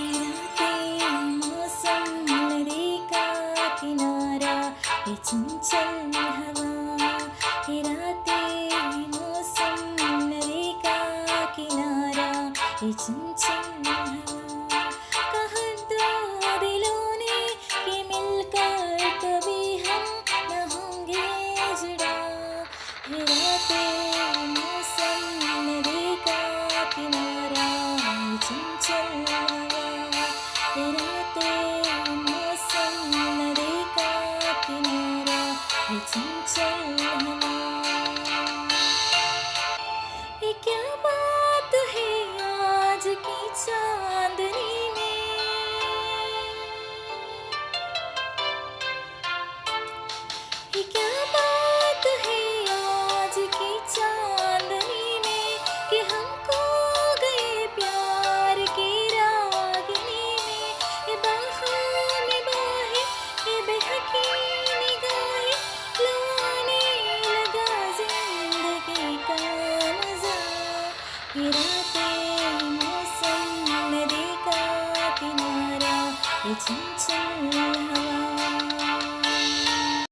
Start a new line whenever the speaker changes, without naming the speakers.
रातें मौसम नदी का किनारा ये चंचल हवा। ये रातें मौसम नदी का किनारा ये चंचल हवा। कहा दो दिलों ने कि मिलकर कभी हम न होंगे जुड़ा। ये रातें मौसम नदी का किनारा ये चंचल हवा। ये रातें मौसम नदी का किनारा ये चंचल हवा। ये क्या बात है आज की चांदनी में। ये क्या बात है आज की चांदनी में कि हम खो गए प्यार की रागिनी में। ये बाहों में बाहें ये बहकी निगाहें लाने लगा जिंदगी का मजा। ये रातें मौसम नदी का किनारा ये चंचल